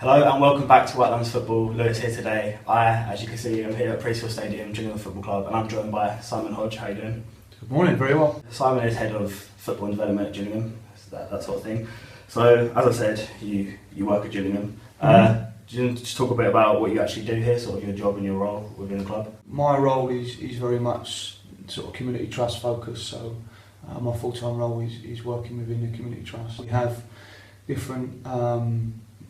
Hello and welcome back to White Lambs Football. Lewis here today. As you can see, I'm here at Priestfield Stadium, Gillingham Football Club, and I'm joined by Simon Hodge. How are you doing? Good morning, very well. Simon is head of football and development at Gillingham, that sort of thing. So, as I said, you work at Gillingham. Do you want to just talk a bit about what you actually do here, sort of your job and your role within the club? My role is very much sort of community trust focused, so my full-time role is working within the community trust. We have different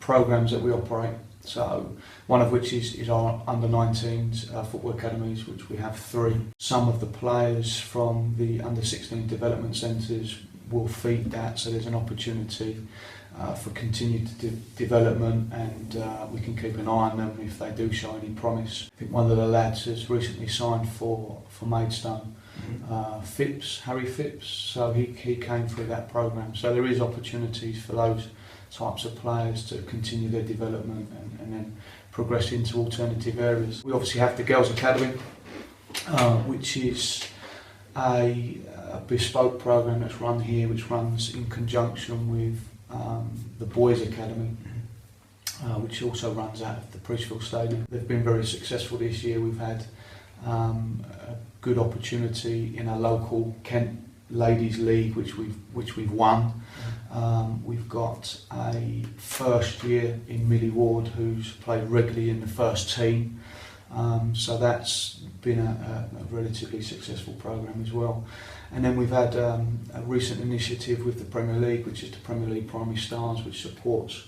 programmes that we operate, so one of which is our under-19s football academies, which we have 3. Some of the players from the under-16 development centres will feed that, so there's an opportunity for continued development, and we can keep an eye on them if they do show any promise. I think one of the lads has recently signed for Maidstone, Harry Phipps, so he came through that programme. So there is opportunities for those types of players to continue their development and then progress into alternative areas. We obviously have the Girls Academy, which is a bespoke programme that's run here, which runs in conjunction with the Boys Academy, which also runs out of the Priestfield Stadium. They've been very successful this year. We've had a good opportunity in our local Kent Ladies League, which we've won. We've got a first year in Millie Ward who's played regularly in the first team, so that's been a relatively successful programme as well. And then we've had a recent initiative with the Premier League, which is the Premier League Primary Stars, which supports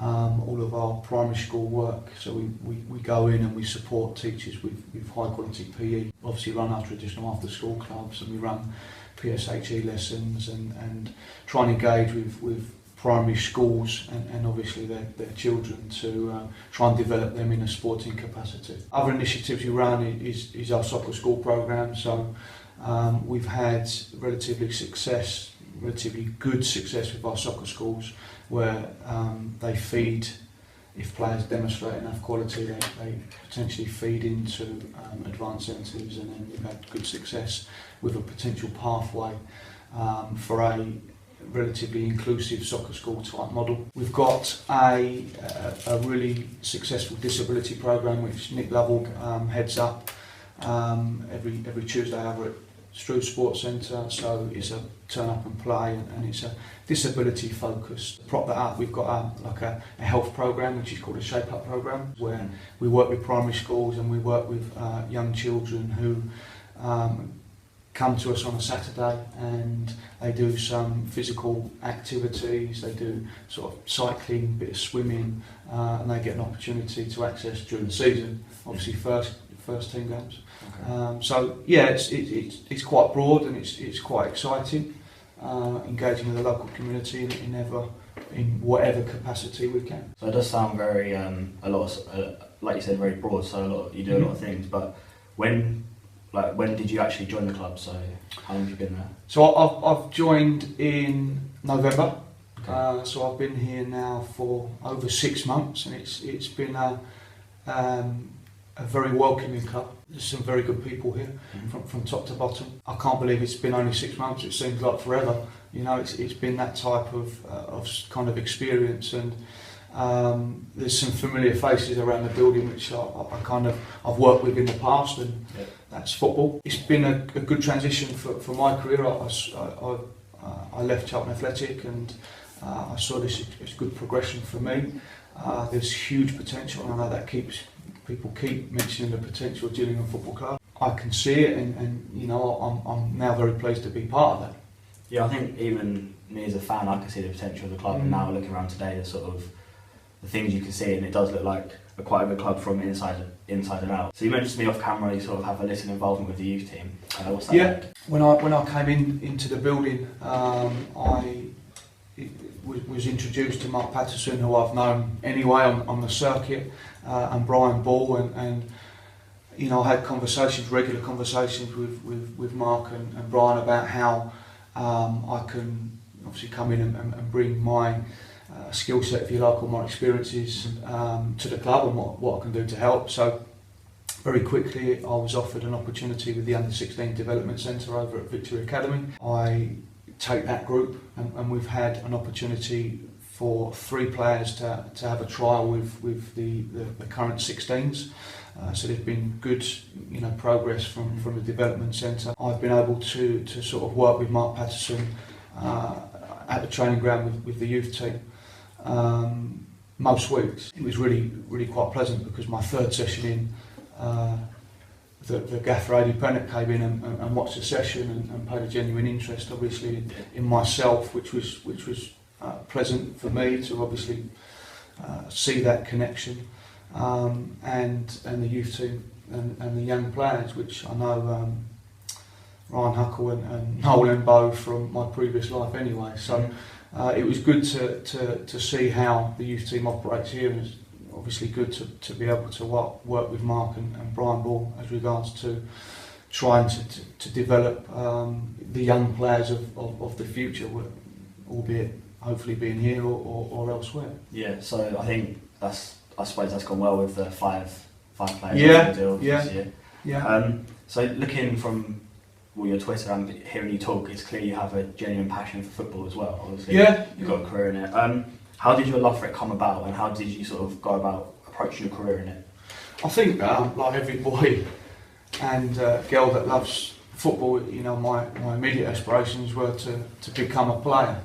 all of our primary school work. So we go in and we support teachers with high quality PE. Obviously run our traditional after school clubs, and we run PSHE lessons and try and engage with primary schools and obviously their children to try and develop them in a sporting capacity. Other initiatives we run is our soccer school programme. So we've had relatively good success with our soccer schools, where they feed, if players demonstrate enough quality, they potentially feed into advanced centres, and then we've had good success with a potential pathway for a relatively inclusive soccer school type model. We've got a really successful disability programme which Nick Lovell heads up every Tuesday over at Struve Sports Centre. So it's a turn up and play, and it's a disability focused. To prop that up, we've got a health programme which is called a Shape Up programme, where we work with primary schools and we work with young children who come to us on a Saturday, and they do some physical activities. They do sort of cycling, a bit of swimming, and they get an opportunity to access during the season, obviously first team games. Okay. So yeah, it's quite broad, and it's quite exciting, engaging with the local community in whatever capacity we can. So it does sound very like you said, very broad. So you do a lot of things. But when did you actually join the club? So how long have you been there? So I've joined in November. Okay. So I've been here now for over 6 months, and it's been a very welcoming club. There's some very good people here, from top to bottom. I can't believe it's been only 6 months. It seems like forever. You know, it's been that type of kind of experience, and there's some familiar faces around the building which I've worked with in the past, and that's football. It's been a good transition for my career. I left Charlton Athletic, and I saw this as good progression for me. There's huge potential, and I know that people keep mentioning the potential of Gillingham Football Club. I can see it, and you know, I'm now very pleased to be part of that. Yeah, I think even me as a fan, I can see the potential of the club, and now looking around today, the sort of the things you can see, and it does look like quite a good club from inside and out. So you mentioned to me off camera you sort of have a little involvement with the youth team. What's that like? When I came into the building, I was introduced to Mark Patterson, who I've known anyway on the circuit, and Brian Ball, and you know, I had regular conversations with Mark and Brian about how I can obviously come in and bring my skill set, if you like, or my experiences to the club, and what I can do to help. So very quickly I was offered an opportunity with the Under-16 Development Centre over at Victory Academy. I take that group, and we've had an opportunity for 3 players to have a trial with the current 16s. So there's been good, progress from the development centre. I've been able to sort of work with Mark Patterson at the training ground with the youth team most weeks. It was really quite pleasant because my 3rd session in, the gaffer Adi Pennant came in and watched the session and paid a genuine interest, obviously, in myself, which was pleasant for me to obviously see that connection, and the youth team and the young players, which I know Ryan Huckle and Noel Embo from my previous life anyway. So it was good to see how the youth team operates here, and it's obviously good to be able to work with Mark and Brian Ball as regards to trying to develop the young players of the future, albeit hopefully being here or elsewhere. Yeah, so I suppose that's gone well with the five players deal this year. Yeah. So looking from your Twitter and hearing you talk, it's clear you have a genuine passion for football as well. Obviously, you've got a career in it. How did your love for it come about, and how did you sort of go about approaching your career in it? I think like every boy and girl that loves football, my immediate aspirations were to become a player.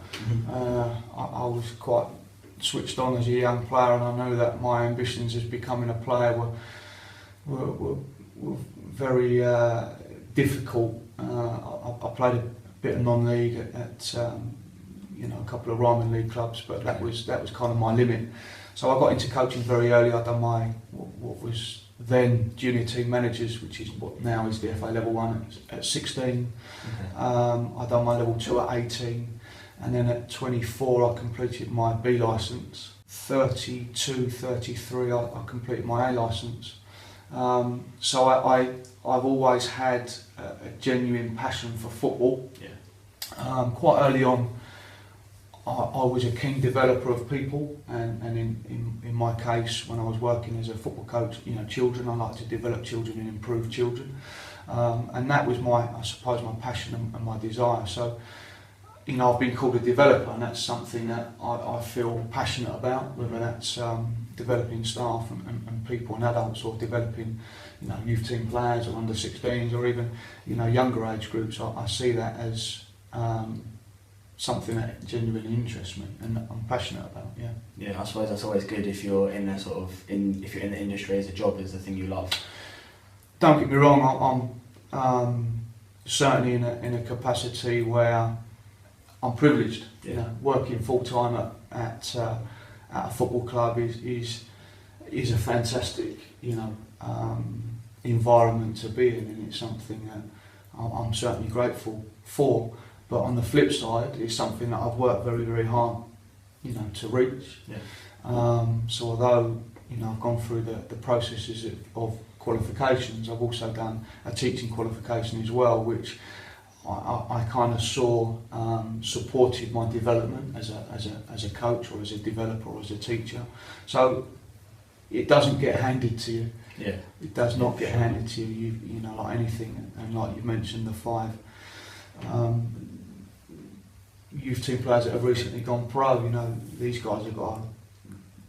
I was quite switched on as a young player, and I know that my ambitions as becoming a player were very difficult. I played a bit of non-league at a couple of Ryman League clubs, but that was kind of my limit. So I got into coaching very early. I'd done what was then junior team managers, which is what now is the FA level 1 at 16. Okay. I'd done my level 2 at 18, and then at 24 I completed my B licence. 32, 33 I completed my A licence. So I've always had a genuine passion for football. Yeah. Quite early on, I was a keen developer of people, and in my case, when I was working as a football coach, children, I like to develop children and improve children, and that was my passion and my desire. So, I've been called a developer, and that's something that I feel passionate about, whether that's developing staff and people and adults, or developing youth team players or under 16s, or even younger age groups. I see that as something that genuinely interests me and that I'm passionate about. Yeah, I suppose that's always good if you're in there if you're in the industry as a job, is the thing you love. Don't get me wrong, I'm certainly in a capacity where I'm privileged. Yeah. Working full time at a football club is a fantastic environment to be in, and it's something that I'm certainly grateful for. But on the flip side, it's something that I've worked very, very hard, to reach. Yeah. So although I've gone through the processes of qualifications, I've also done a teaching qualification as well, which I kind of saw supported my development as a coach or as a developer or as a teacher. So it doesn't get handed to you. Yeah. It does not get handed to you. Like anything, and like you mentioned, the 5 youth team players that have recently gone pro. These guys have got to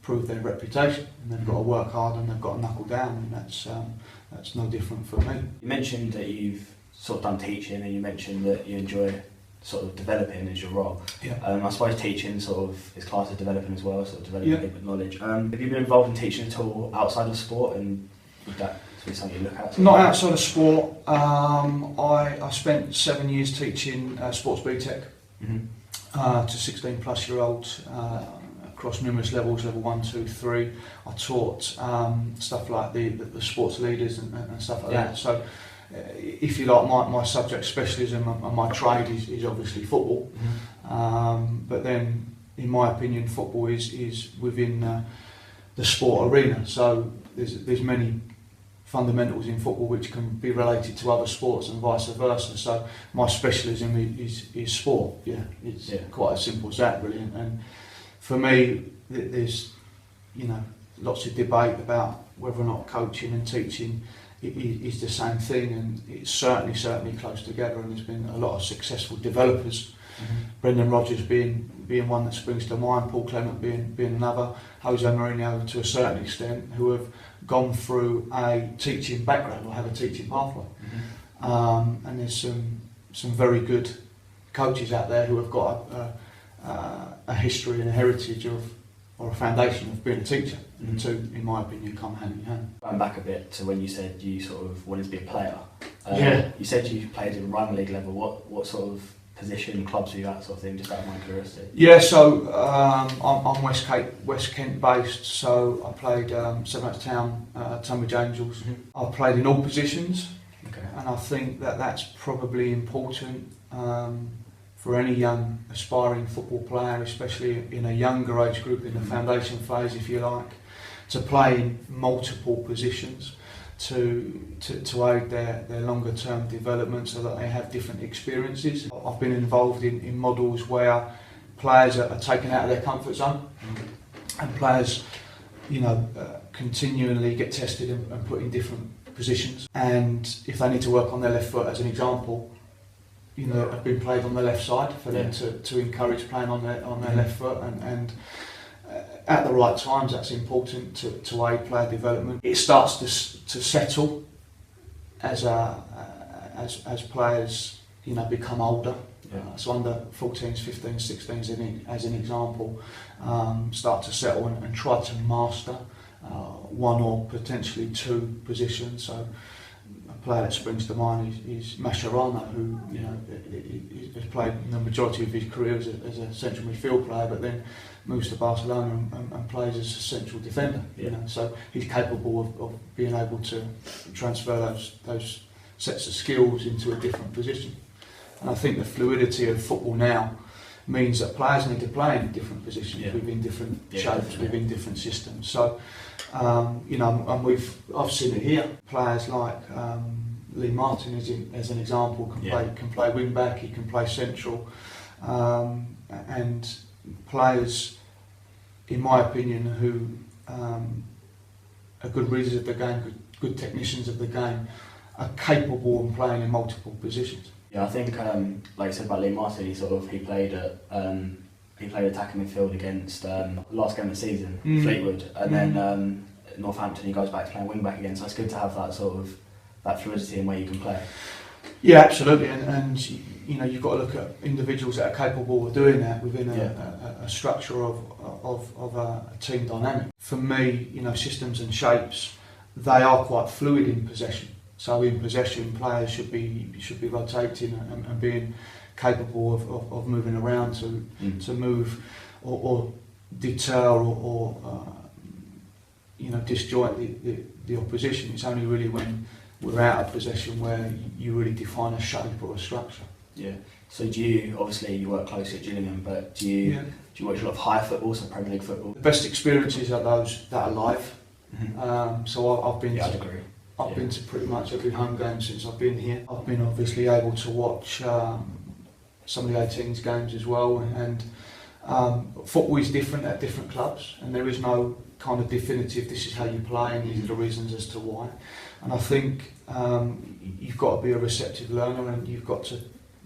prove their reputation, and they've got to work hard, and they've got to knuckle down, and that's no different for me. You mentioned that you've sort of done teaching, and you mentioned that you enjoy sort of developing as your role. Yeah. I suppose teaching sort of is classed as developing as well, sort of developing knowledge. Have you been involved in teaching at all outside of sport, and would that be something you look at? Not outside of sport. I spent 7 years teaching sports BTEC to 16 plus year olds across numerous levels, level 1, 2, 3. I taught stuff like the sports leaders and stuff like that. So if you like, my subject specialism and my trade is obviously football. But then, in my opinion, football is within the sport arena. So there's many fundamentals in football which can be related to other sports and vice versa. So my specialism is sport. It's quite as simple as that, really. And for me, there's lots of debate about whether or not coaching and teaching is the same thing, and it's certainly close together. And there's been a lot of successful developers Brendan Rodgers being one that springs to mind, Paul Clement being another, Jose Mourinho to a certain extent, who have gone through a teaching background or have a teaching pathway. And there's some very good coaches out there who have got a history and a heritage or a foundation of being a teacher. And the two, in my opinion, come hand in hand. Going back a bit to when you said you sort of wanted to be a player. Yeah. You said you played at Rugby League level. What sort of position, clubs were you at, sort of thing, just out of my curiosity? Yeah, so I'm West Kent based, so I played Seven Oaks Town, Tunbridge Angels. I've played in all positions, and I think that's probably important for any young aspiring football player, especially in a younger age group, in the foundation phase, if you like, to play in multiple positions to aid their longer term development so that they have different experiences. I've been involved in models where players are taken out of their comfort zone and players, continually get tested and put in different positions. And if they need to work on their left foot, as an example, have been played on the left side for them to encourage playing on their left foot and at the right times. That's important to aid player development. It starts to settle as players become older. So under 14s, 15s, 16s as an example, start to settle and try to master one or potentially two positions. So a player that springs to mind is Mascherano, who has played the majority of his career as a central midfield player, but then moves to Barcelona and plays as a central defender. So he's capable of being able to transfer those sets of skills into a different position. And I think the fluidity of football now means that players need to play in different positions within different shapes, within different systems. So, and I've seen it here. Players like Lee Martin, as an example, can play wing back. He can play central, and players, in my opinion, who are good readers of the game, good technicians of the game, are capable of playing in multiple positions. Yeah, I think, like you said about Lee Martin, he played attacking midfield against last game of the season, Fleetwood, and then Northampton. He goes back to playing wing back again. So it's good to have that sort of fluidity in where you can play. Yeah, absolutely, and you've got to look at individuals that are capable of doing that within a structure of a team dynamic. For me, systems and shapes, they are quite fluid in possession. So in possession, players should be rotating and being capable of moving around to move or deter or disjoint the opposition. It's only really when we're out of possession where you really define a shape or a structure. Yeah. So you work closely at Gillingham, but do you watch a lot of high football, so Premier League football? The best experiences are those that are live. So I've been. I'd agree. I've been to pretty much every home game since I've been here. I've been obviously able to watch some of the 18s games as well, and football is different at different clubs, and there is no kind of definitive this is how you play and these are the reasons as to why. And I think you've got to be a receptive learner, and you've got to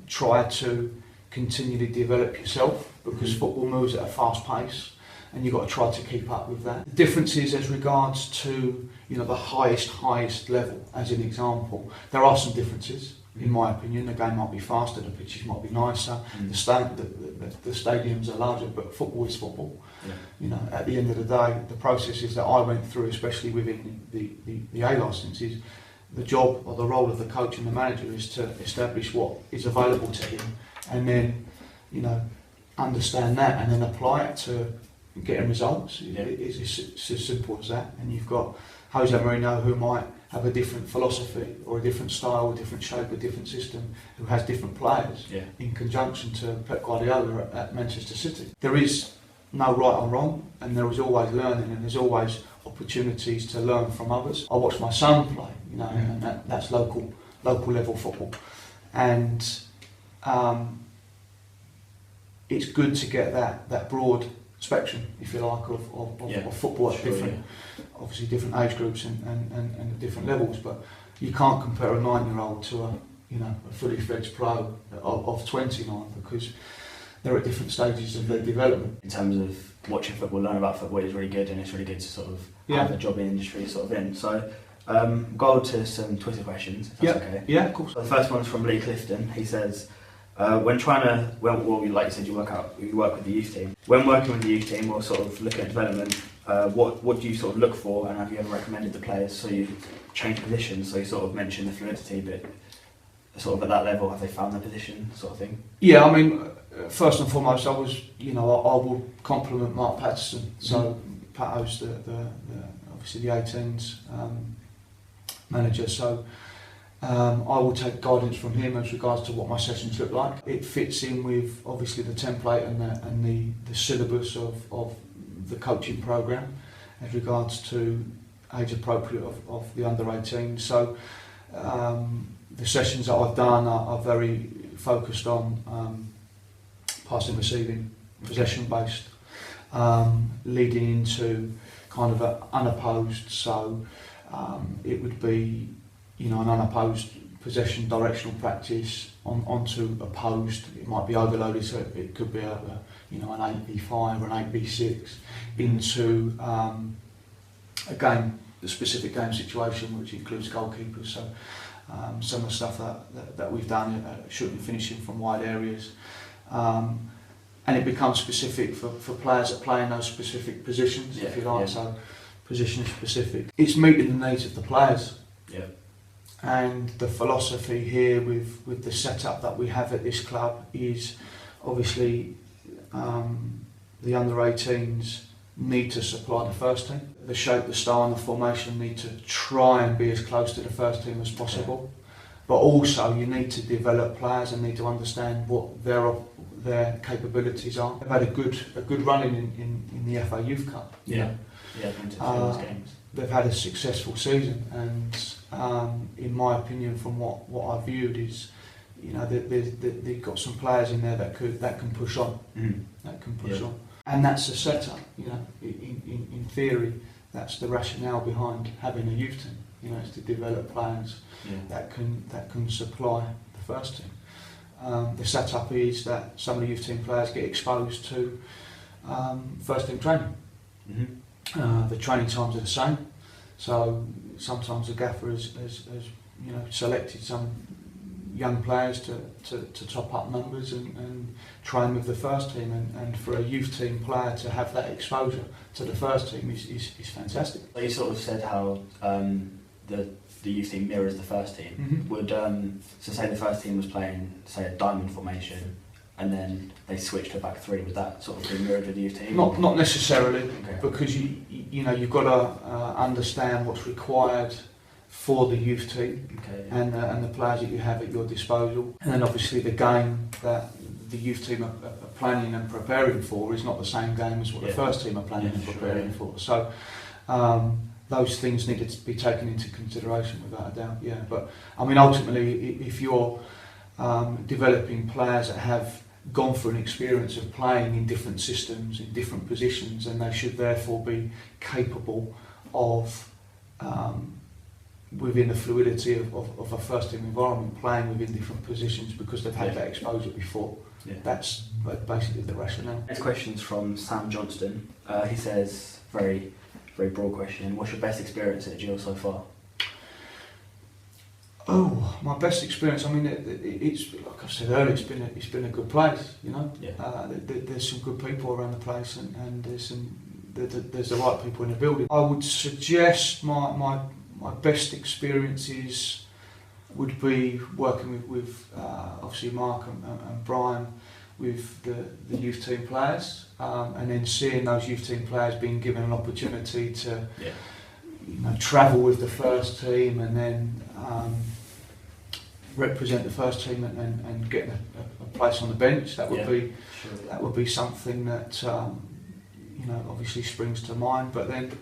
try to continually develop yourself, because football moves at a fast pace, and you've got to try to keep up with that. The differences as regards to the highest level, as an example, there are some differences in my opinion. The game might be faster, the pitches might be nicer, the stadiums are larger, but football is football. At the end of the day, the processes that I went through, especially within the A licence, is the job or the role of the coach and the manager is to establish what is available to him, and then understand that and then apply it to getting results. It's as simple as that. And you've got Jose Mourinho, who might have a different philosophy or a different style, a different shape, a different system, who has different players in conjunction to Pep Guardiola at Manchester City. There is no right or wrong, and there is always learning, and there's always opportunities to learn from others. I watch my son play, and that's local level football, and it's good to get that broad spectrum, if you like, of football at different age groups and different levels. But you can't compare a 9-year-old to a fully fledged pro of 29, because they're at different stages of their development. In terms of watching football, learning about football is really good, and it's really good to sort of have a job in the industry sort of in. So go on to some Twitter questions, if that's okay. Yeah, of course. So the first one's from Lee Clifton. He says, when trying to, like you said, you work with the youth team. When working with the youth team or sort of looking at development, what do you sort of look for, and have you ever recommended the players so you change positions? So you sort of mentioned the fluidity, but sort of at that level, have they found their position, sort of thing? Yeah, I mean, first and foremost, I will compliment Mark Patterson. So Pato's the obviously the 18s manager. So I will take guidance from him as regards to what my sessions look like. It fits in with obviously the template and the syllabus of the coaching program as regards to age appropriate of the under 18. So the sessions that I've done are very focused on passing, receiving, possession based, leading into kind of an unopposed. So it would be an unopposed possession directional practice onto opposed. It might be overloaded, so it could be an 8v5 or an 8v6 into a game, the specific game situation, which includes goalkeepers. So some of the stuff that we've done, shooting and finishing from wide areas, and it becomes specific for players that play in those specific positions, if you like. So position specific. It's meeting the needs of the players. Yeah. And the philosophy here with the setup that we have at this club is obviously the under 18s need to supply the first team. The shape, the style and the formation need to try and be as close to the first team as possible. But also you need to develop players and need to understand what their capabilities are. They've had a good run in the FA Youth Cup. Yeah, been to those games. They've had a successful season, and in my opinion, from what I viewed, is they've got some players in there that can push on, on, and that's the setup. In theory, that's the rationale behind having a youth team. Is to develop players that can supply the first team. The setup is that some of the youth team players get exposed to first team training. The training times are the same, so sometimes the gaffer has selected some young players to top up numbers and train with the first team, and for a youth team player to have that exposure to the first team is fantastic. You sort of said how the youth team mirrors the first team. Would so say the first team was playing, say, a diamond formation, and then they switched to a back three, would that sort of be mirrored with the youth team? Not necessarily, because you've got to understand what's required for the youth team, and the players that you have at your disposal, and then obviously the game that the youth team are planning and preparing for is not the same game as what the first team are planning and preparing for. So those things need to be taken into consideration without a doubt. Yeah, but I mean ultimately, if you're developing players that have gone through an experience of playing in different systems, in different positions, and they should therefore be capable of, within the fluidity of a first team environment, playing within different positions because they've had that exposure before. That's basically the rationale. Next question's from Sam Johnston. He says, very broad question, what's your best experience at Jill so far? Oh, my best experience. I mean, it's like I said earlier. It's been a good place. There's some good people around the place, and there's the right people in the building. I would suggest my best experiences would be working with obviously Mark and Brian with the youth team players, and then seeing those youth team players being given an opportunity to travel with the first team, and then represent the first team and get a place on the bench. That would be something that obviously springs to mind. But then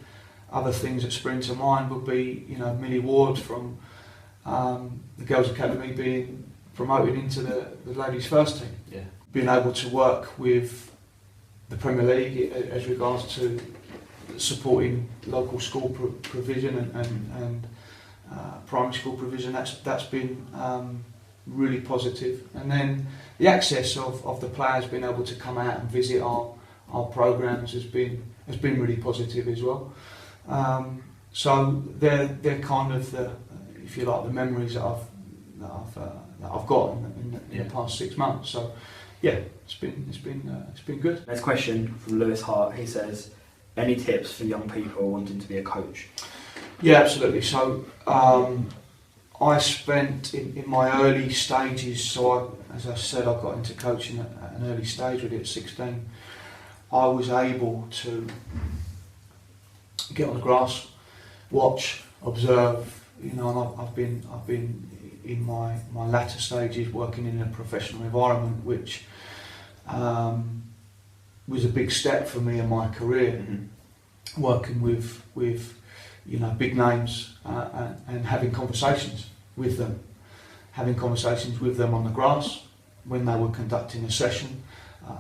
other things that spring to mind would be Millie Ward from the Girls Academy being promoted into the ladies first team. Being able to work with the Premier League as regards to supporting local school provision and primary school provision, that's been really positive. And then the access of the players being able to come out and visit our programs has been really positive as well. So they're kind of the, if you like, the memories that I've got in the past 6 months. So yeah, it's been good. Next question from Lewis Hart. He says, any tips for young people wanting to be a coach? Yeah, absolutely. So I spent in my early stages, so as I said, I got into coaching at an early stage, really at 16. I was able to get on the grass, watch, observe, and I've been in my latter stages working in a professional environment, which was a big step for me in my career, working with big names and having conversations with them on the grass when they were conducting a session,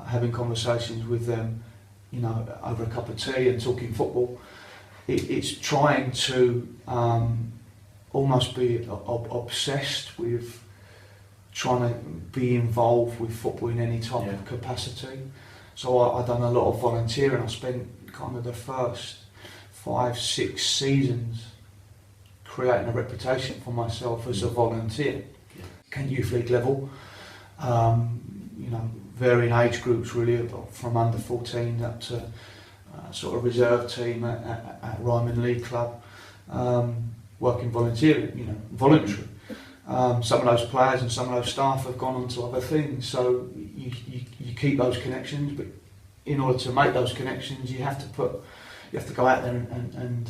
having conversations with them, over a cup of tea and talking football. It's trying to almost be obsessed with trying to be involved with football in any type of capacity. So I've done a lot of volunteering. I spent kind of the first 5-6 seasons creating a reputation for myself as a volunteer. Can youth league level, varying age groups really, from under 14 up to sort of reserve team at Ryman League Club, working voluntary. Some of those players and some of those staff have gone on to other things, so you keep those connections, but in order to make those connections you have to go out there and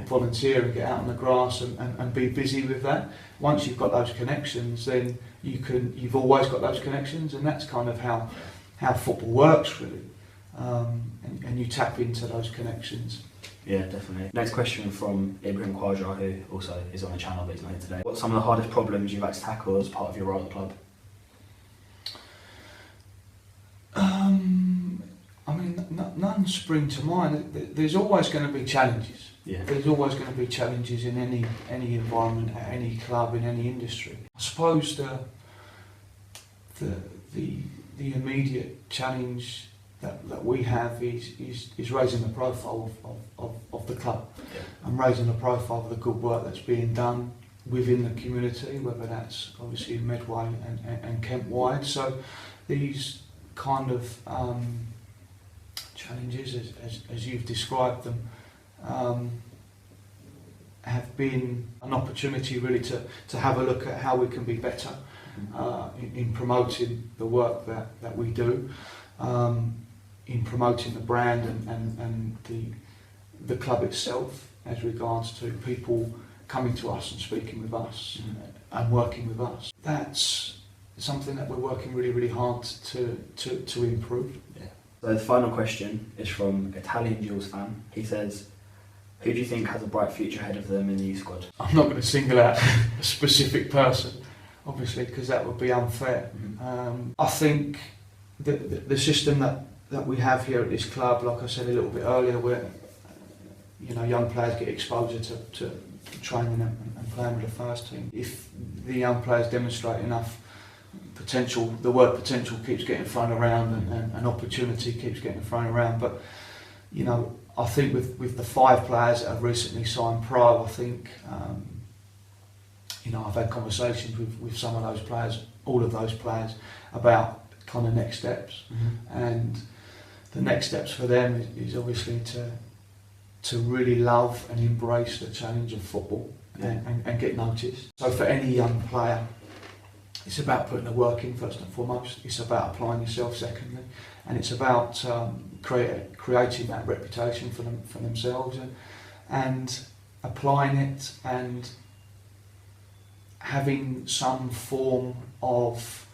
volunteer and get out on the grass and be busy with that. Once you've got those connections, then you've always got those connections, and that's kind of how football works really, and you tap into those connections. Yeah, definitely. Next question from Ibrahim Khwaja, who also is on the channel but he's not here today. What's some of the hardest problems you've had to tackle as part of your role at the club? None spring to mind. There's always going to be challenges. Yeah. There's always going to be challenges in any environment, at any club, in any industry. I suppose the immediate challenge that we have is raising the profile of the club, and raising the profile of the good work that's being done within the community, whether that's obviously in Medway and Kent-wide. So these kind of challenges, as you've described them, have been an opportunity really to have a look at how we can be better in promoting the work that we do, in promoting the brand and the club itself as regards to people coming to us and speaking with us and working with us. That's something that we're working really, really hard to improve. Yeah. So the final question is from Italian Jules fan. He says, who do you think has a bright future ahead of them in the youth squad? I'm not going to single out a specific person, obviously, because that would be unfair. I think the system that we have here at this club, like I said a little bit earlier, where young players get exposure to training and playing with the first team. If the young players demonstrate enough potential, the word potential keeps getting thrown around and opportunity keeps getting thrown around, but I think with the 5 players that have recently signed pro, I think I've had conversations with some of those players, all of those players, about kind of next steps, and the next steps for them is obviously to really love and embrace the challenge of football and get noticed. So for any young player, it's about putting the work in first and foremost. It's about applying yourself secondly, and it's about creating that reputation for themselves and applying it and having some form of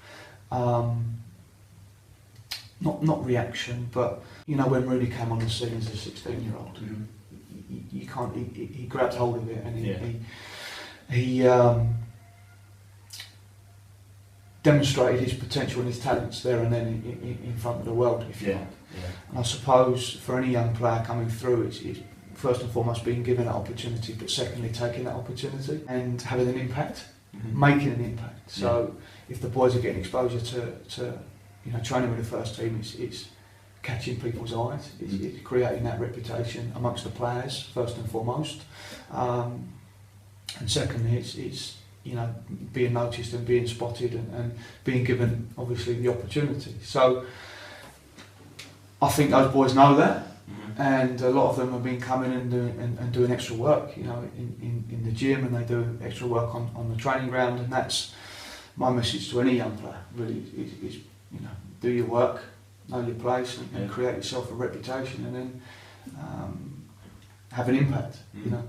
not reaction, but when Rooney came on the scene as a 16-year-old, you can't. He grabbed hold of it and he demonstrated his potential and his talents there and then in front of the world, if you like. And I suppose for any young player coming through, it's first and foremost being given that opportunity, but secondly taking that opportunity and having an impact making an impact. So if the boys are getting exposure to training with the first team, it's catching people's eyes, it's creating that reputation amongst the players first and foremost, and secondly it's being noticed and being spotted and being given obviously the opportunity. So I think those boys know that, and a lot of them have been coming and doing extra work, in the gym, and they do extra work on the training ground, and that's my message to any young player. Really, is do your work, know your place, and create yourself a reputation, and then have an impact.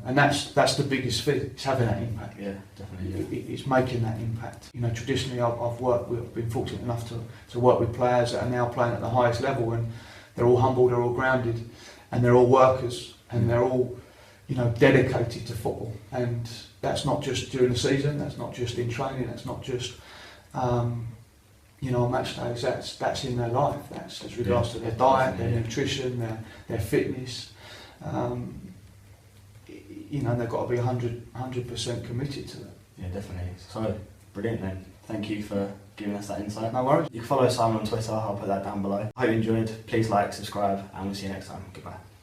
And that's the biggest thing. It's having that impact. Yeah, definitely. It's making that impact. Traditionally, I've been fortunate enough to work with players that are now playing at the highest level, and they're all humble, they're all grounded, and they're all workers, and they're all dedicated to football. And that's not just during the season. That's not just in training. That's not just on match days. That's in their life. That's as regards to their diet, their nutrition, their fitness. They've got to be 100% committed to it. Yeah, definitely. So, brilliant then. Thank you for giving us that insight. No worries. You can follow Simon on Twitter, I'll put that down below. I hope you enjoyed. Please like, subscribe, and we'll see you next time. Goodbye.